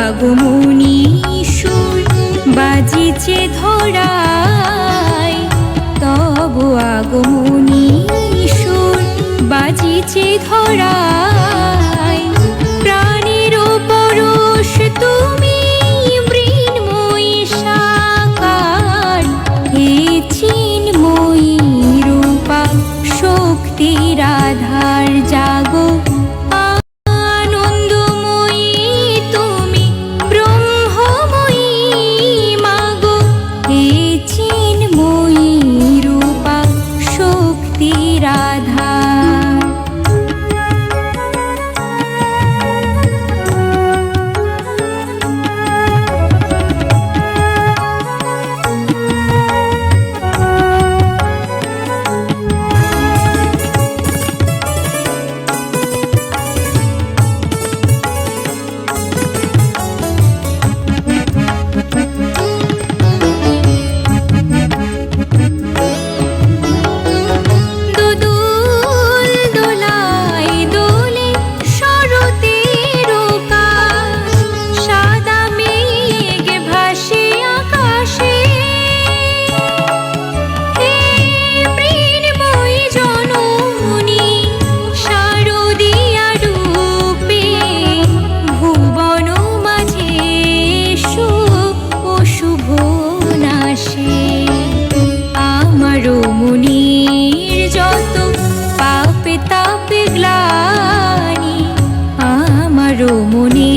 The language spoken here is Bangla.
আগমনী সুর বাজিছে ধরায়, তব আগমনী সুর বাজিছে ধরায়। প্রাণের পরশ তুমি মৃন্ময়ী সাকার, হে চিন্ময়ী রূপা শক্তির আধার জাগো। আনন্দময়ী তুমি ব্রহ্মময়ী মাগো, হে চিন্ময়ী রূপা শক্তির আধার। মনির যত পাপে তাপে গ্লানি, আমারও মনে